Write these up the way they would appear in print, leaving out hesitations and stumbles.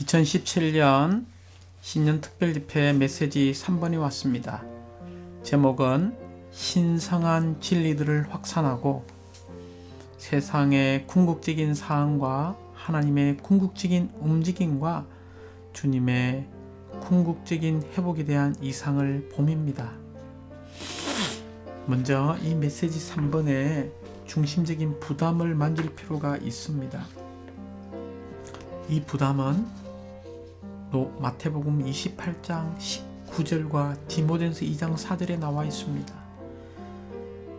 2017년 신년 특별집회 메시지 3번이 왔습니다. 제목은 신성한 진리들을 확산하고 세상의 궁극적인 사항과 하나님의 궁극적인 움직임과 주님의 궁극적인 회복에 대한 이상을 봄입니다. 먼저 이 메시지 3번의 중심적인 부담을 만질 필요가 있습니다. 이 부담은 마태복음 28장 19절과 디모데전서 2장 4절에 나와 있습니다.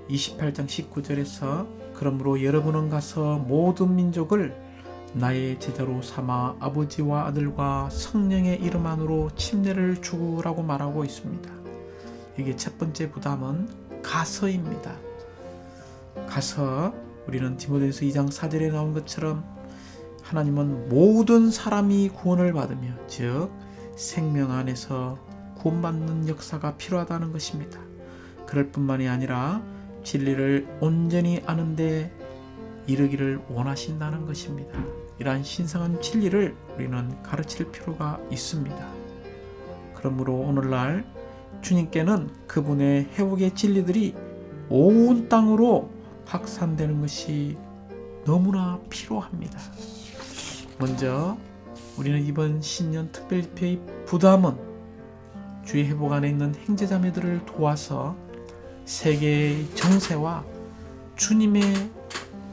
28장 19절에서 그러므로 여러분은 가서 모든 민족을 나의 제자로 삼아 아버지와 아들과 성령의 이름 안으로 침례를 주라고 말하고 있습니다. 이게 첫 번째 부담은 가서입니다. 가서 우리는 디모데전서 2장 4절에 나온 것처럼 하나님은 모든 사람이 구원을 받으며 즉 생명 안에서 구원받는 역사가 필요하다는 것입니다. 그럴 뿐만이 아니라 진리를 온전히 아는 데 이르기를 원하신다는 것입니다. 이러한 신성한 진리를 우리는 가르칠 필요가 있습니다. 그러므로 오늘날 주님께는 그분의 회복의 진리들이 온 땅으로 확산되는 것이 너무나 필요합니다. 먼저 우리는 이번 신년 특별집회의 부담은 주의 회복 안에 있는 형제자매들을 도와서 세계의 정세와 주님의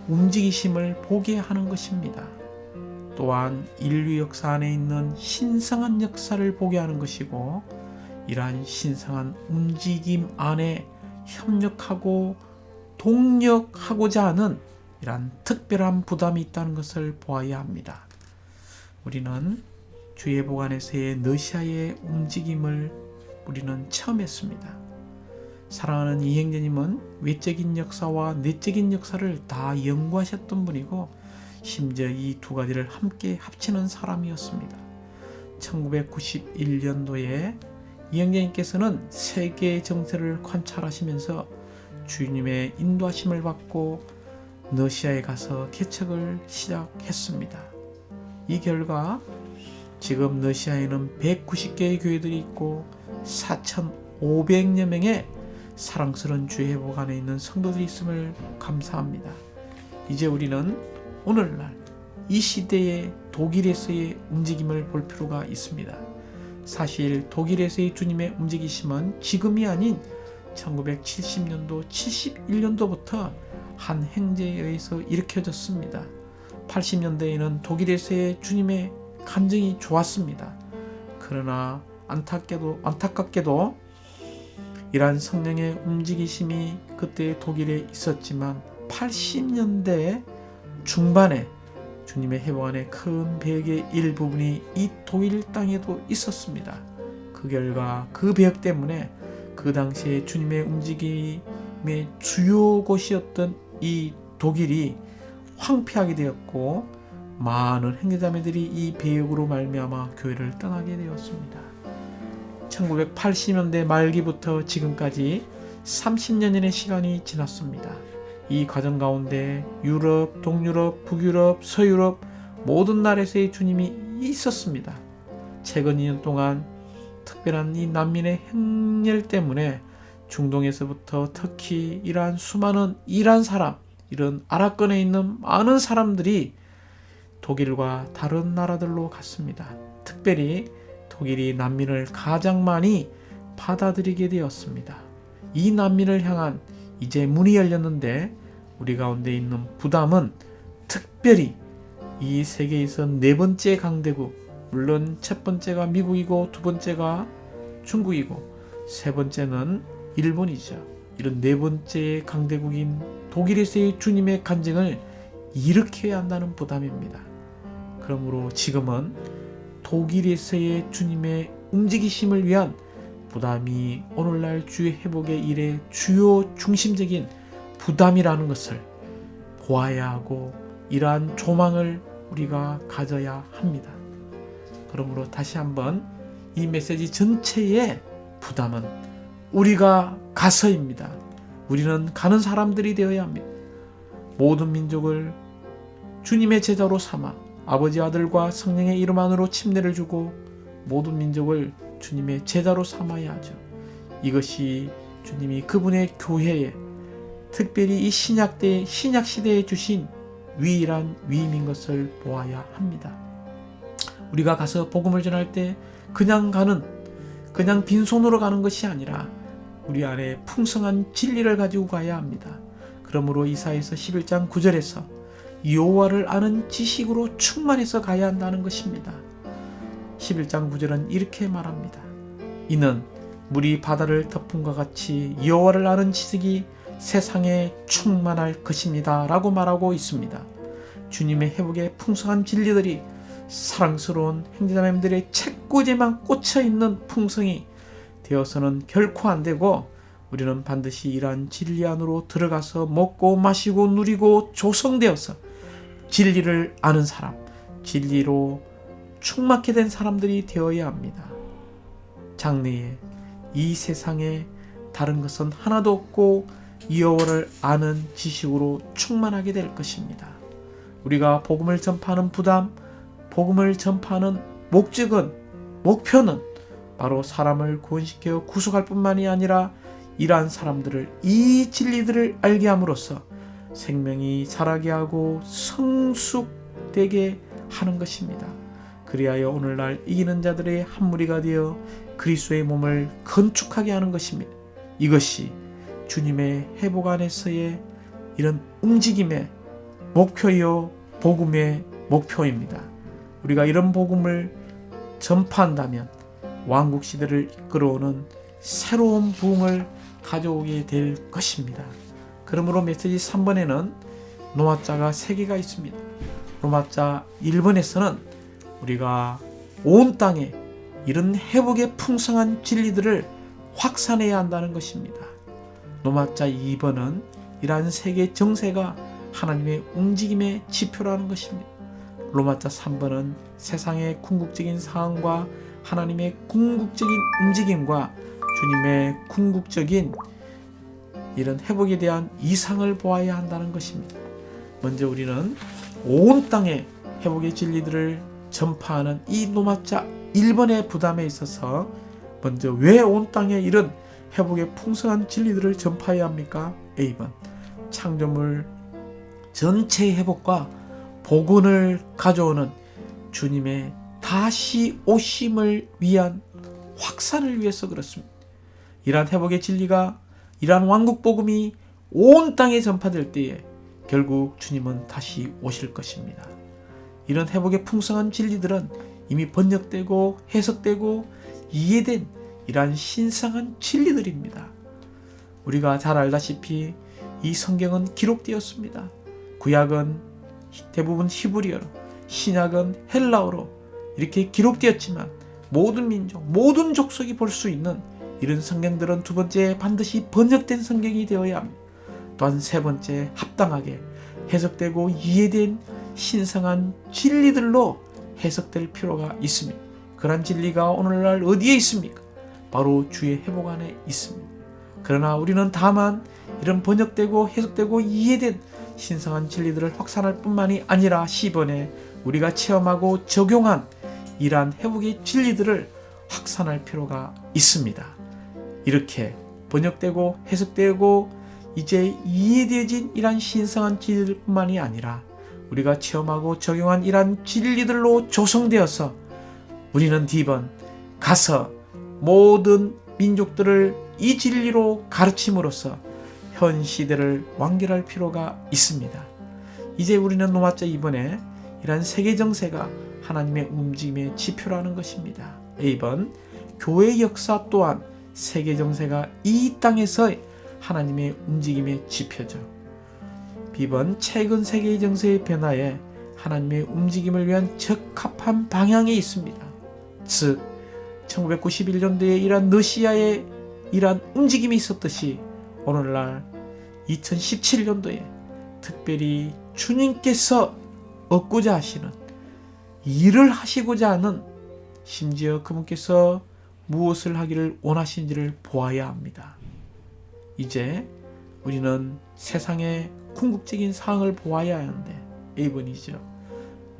움직이심을 보게 하는 것입니다. 또한 인류 역사 안에 있는 신성한 역사를 보게 하는 것이고 이러한 신성한 움직임 안에 협력하고 동력하고자 하는 이러한 특별한 부담이 있다는 것을 보아야 합니다. 우리는 주의 회복 안에서의 너시아의 움직임을 우리는 처음 했습니다. 사랑하는 이 형제님은 외적인 역사와 내적인 역사를 다 연구하셨던 분이고 심지어 이 두 가지를 함께 합치는 사람이었습니다. 1991년도에 이 형제님께서는 세계 정세를 관찰하시면서 주님의 인도하심을 받고 러시아에 가서 개척을 시작했습니다. 이 결과 지금 러시아에는 190개의 교회들이 있고 4,500여 명의 사랑스러운 주의 회복 안에 있는 성도들이 있음을 감사합니다. 이제 우리는 오늘날 이 시대의 독일에서의 움직임을 볼 필요가 있습니다. 사실 독일에서의 주님의 움직이심은 지금이 아닌 1970년도, 71년도부터 한 형제에 의해서 일으켜졌습니다. 80년대에는 독일에서의 주님의 간증이 좋았습니다. 그러나 안타깝게도 이러한 성령의 움직이심이 그때 독일에 있었지만 80년대 중반에 주님의 회복 안에 큰 배역의 일부분이 이 독일 땅에도 있었습니다. 그 결과 그 배역 때문에 그 당시에 주님의 움직임의 주요 곳이었던 이 독일이 황폐하게 되었고 많은 형제자매들이 이 배역으로 말미암아 교회를 떠나게 되었습니다. 1980년대 말기부터 지금까지 30년의 시간이 지났습니다. 이 과정 가운데 유럽, 동유럽, 북유럽, 서유럽 모든 나라에서의 주님이 있었습니다. 최근 2년 동안 특별한 이 난민의 행렬 때문에 중동에서부터 특히 이러한 수많은 이란 사람, 이런 아랍권에 있는 많은 사람들이 독일과 다른 나라들로 갔습니다. 특별히 독일이 난민을 가장 많이 받아들이게 되었습니다. 이 난민을 향한 이제 문이 열렸는데 우리 가운데 있는 부담은 특별히 이 세계에서 네 번째 강대국, 물론 첫 번째가 미국이고 두 번째가 중국이고 세 번째는 일본이죠. 이런 네 번째 강대국인 독일에서의 주님의 간증을 일으켜야 한다는 부담입니다. 그러므로 지금은 독일에서의 주님의 움직이심을 위한 부담이 오늘날 주의 회복의 일의 주요 중심적인 부담이라는 것을 보아야 하고 이러한 조망을 우리가 가져야 합니다. 그러므로 다시 한번 이 메시지 전체의 부담은 우리가 가서입니다. 우리는 가는 사람들이 되어야 합니다. 모든 민족을 주님의 제자로 삼아 아버지, 아들과 성령의 이름 안으로 침례를 주고 모든 민족을 주님의 제자로 삼아야 하죠. 이것이 주님이 그분의 교회에, 특별히 이 신약 시대에 주신 유일한 위임인 것을 보아야 합니다. 우리가 가서 복음을 전할 때 그냥 빈손으로 가는 것이 아니라 우리 안에 풍성한 진리를 가지고 가야 합니다. 그러므로 이사야서 11장 9절에서 여호와를 아는 지식으로 충만해서 가야 한다는 것입니다. 11장 9절은 이렇게 말합니다. 이는 물이 바다를 덮음과 같이 여호와를 아는 지식이 세상에 충만할 것입니다 라고 말하고 있습니다. 주님의 회복의 풍성한 진리들이 사랑스러운 형제자매들의 책꽂이만 꽂혀있는 풍성이 되어서는 결코 안 되고, 우리는 반드시 이러한 진리 안으로 들어가서 먹고 마시고 누리고 조성되어서 진리를 아는 사람, 진리로 충만케 된 사람들이 되어야 합니다. 장래에 이 세상에 다른 것은 하나도 없고 여호와를 아는 지식으로 충만하게 될 것입니다. 우리가 복음을 전파하는 부담, 복음을 전파하는 목표는 바로 사람을 구원시켜 구속할 뿐만이 아니라 이러한 사람들을, 이 진리들을 알게 함으로써 생명이 자라게 하고 성숙되게 하는 것입니다. 그리하여 오늘날 이기는 자들의 한 무리가 되어 그리스도의 몸을 건축하게 하는 것입니다. 이것이 주님의 회복 안에서의 이런 움직임의 목표요, 복음의 목표입니다. 우리가 이런 복음을 전파한다면 왕국 시대를 이끌어오는 새로운 부흥을 가져오게 될 것입니다. 그러므로 메시지 3번에는 로마자가 3개가 있습니다. 로마자 1번에서는 우리가 온 땅에 이런 회복의 풍성한 진리들을 확산해야 한다는 것입니다. 로마자 2번은 이러한 세계 정세가 하나님의 움직임의 지표라는 것입니다. 로마자 3번은 세상의 궁극적인 상황과 하나님의 궁극적인 움직임과 주님의 궁극적인 이런 회복에 대한 이상을 보아야 한다는 것입니다. 먼저 우리는 온 땅에 회복의 진리들을 전파하는 이 로마자 1번의 부담에 있어서 먼저 왜 온 땅에 이런 회복의 풍성한 진리들을 전파해야 합니까? A번, 창조물 전체의 회복과 복원을 가져오는 주님의 다시 오심을 위한 확산을 위해서 그렇습니다. 이러한 회복의 진리가, 이러한 왕국 복음이 온 땅에 전파될 때에 결국 주님은 다시 오실 것입니다. 이런 회복의 풍성한 진리들은 이미 번역되고 해석되고 이해된 이러한 신성한 진리들입니다. 우리가 잘 알다시피 이 성경은 기록되었습니다. 구약은 대부분 히브리어로, 신약은 헬라어로 이렇게 기록되었지만 모든 민족, 모든 족속이 볼 수 있는 이런 성경들은 두 번째 반드시 번역된 성경이 되어야 합니다. 또한 세 번째 합당하게 해석되고 이해된 신성한 진리들로 해석될 필요가 있습니다. 그러한 진리가 오늘날 어디에 있습니까? 바로 주의 회복 안에 있습니다. 그러나 우리는 다만 이런 번역되고 해석되고 이해된 신성한 진리들을 확산할 뿐만이 아니라 시번에 우리가 체험하고 적용한 이러한 회복의 진리들을 확산할 필요가 있습니다. 이렇게 번역되고 해석되고 이제 이해되어진 이러한 신성한 진리들뿐만이 아니라 우리가 체험하고 적용한 이러한 진리들로 조성되어서 우리는 D번 가서 모든 민족들을 이 진리로 가르침으로써 현 시대를 완결할 필요가 있습니다. 이제 우리는 로마자 2번에 이러한 세계 정세가 하나님의 움직임의 지표라는 것입니다. A번 교회의 역사 또한 세계 정세가 이 땅에서 하나님의 움직임의 지표죠. B번 최근 세계의 정세의 변화에 하나님의 움직임을 위한 적합한 방향이 있습니다. 즉 1991년도에 이러한 러시아의 이러한 움직임이 있었듯이 오늘날 2017년도에 특별히 주님께서 얻고자 하시는 일을 하시고자 하는, 심지어 그분께서 무엇을 하기를 원하시는지를 보아야 합니다. 이제 우리는 세상의 궁극적인 상황을 보아야 하는데 A번이죠.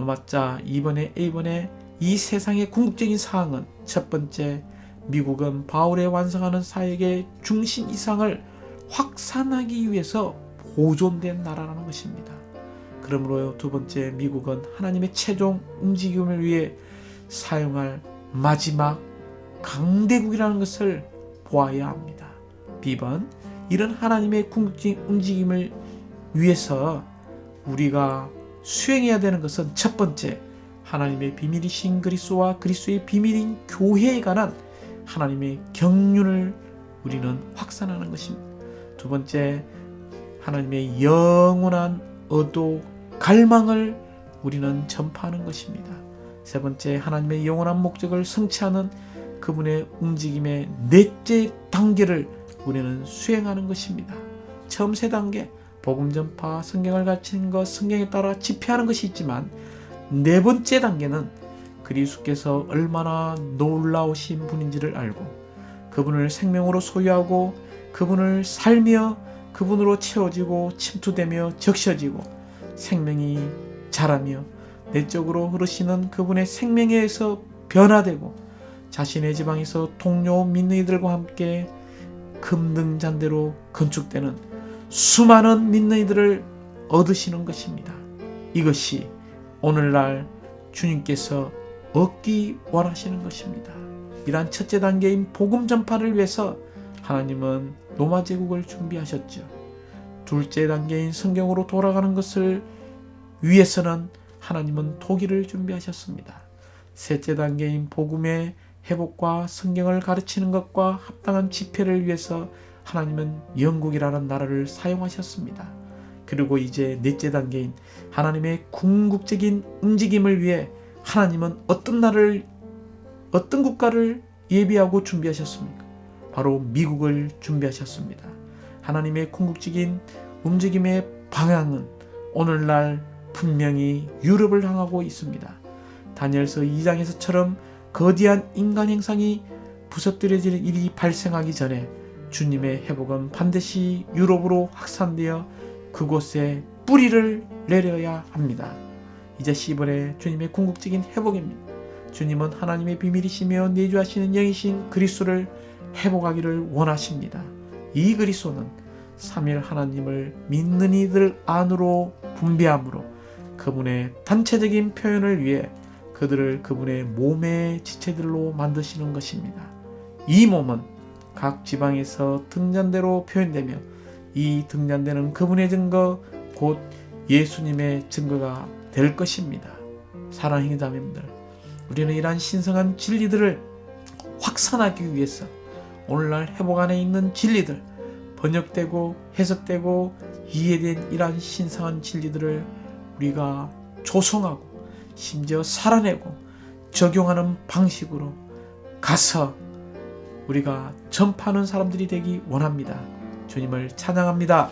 노마자 2번에 A번에 이 세상의 궁극적인 사항은 첫 번째, 미국은 바울의 완성하는 사역의 중심 이상을 확산하기 위해서 보존된 나라라는 것입니다. 그러므로 두 번째, 미국은 하나님의 최종 움직임을 위해 사용할 마지막 강대국이라는 것을 보아야 합니다. B번, 이런 하나님의 궁극적인 움직임을 위해서 우리가 수행해야 되는 것은 첫 번째, 하나님의 비밀이신 그리스도와 그리스도의 비밀인 교회에 관한 하나님의 경륜을 우리는 확산하는 것입니다. 두 번째, 하나님의 영원한 의도, 갈망을 우리는 전파하는 것입니다. 세 번째, 하나님의 영원한 목적을 성취하는 그분의 움직임의 넷째 단계를 우리는 수행하는 것입니다. 처음 세 단계, 복음 전파, 성경을 가르치는 것, 성경에 따라 집회하는 것이 있지만 네 번째 단계는 그리스도께서 얼마나 놀라우신 분인지를 알고 그분을 생명으로 소유하고 그분을 살며 그분으로 채워지고 침투되며 적셔지고 생명이 자라며 내적으로 흐르시는 그분의 생명에 의해서 변화되고 자신의 지방에서 동료 믿는 이들과 함께 금등잔대로 건축되는 수많은 믿는 이들을 얻으시는 것입니다. 이것이 오늘날 주님께서 얻기 원하시는 것입니다. 이러한 첫째 단계인 복음 전파를 위해서 하나님은 로마 제국을 준비하셨죠. 둘째 단계인 성경으로 돌아가는 것을 위해서는 하나님은 독일을 준비하셨습니다. 셋째 단계인 복음의 회복과 성경을 가르치는 것과 합당한 집회를 위해서 하나님은 영국이라는 나라를 사용하셨습니다. 그리고 이제 넷째 단계인 하나님의 궁극적인 움직임을 위해 하나님은 어떤 국가를 예비하고 준비하셨습니까? 바로 미국을 준비하셨습니다. 하나님의 궁극적인 움직임의 방향은 오늘날 분명히 유럽을 향하고 있습니다. 다니엘서 2장에서처럼 거대한 인간 행상이 부서뜨려질 일이 발생하기 전에 주님의 회복은 반드시 유럽으로 확산되어 그곳에 뿌리를 내려야 합니다. 이제 10월에 주님의 궁극적인 회복입니다. 주님은 하나님의 비밀이시며 내주하시는 영이신 그리스도를 회복하기를 원하십니다. 이 그리스도는 삼위 하나님을 믿는 이들 안으로 분배함으로 그분의 단체적인 표현을 위해 그들을 그분의 몸의 지체들로 만드시는 것입니다. 이 몸은 각 지방에서 등잔대로 표현되며 이 등잔대는 그분의 증거, 곧 예수님의 증거가 될 것입니다. 사랑하는 자매님들, 우리는 이러한 신성한 진리들을 확산하기 위해서 오늘날 회복 안에 있는 진리들, 번역되고 해석되고 이해된 이러한 신성한 진리들을 우리가 조성하고 심지어 살아내고 적용하는 방식으로 가서 우리가 전파하는 사람들이 되기 원합니다. 주님을 찬양합니다.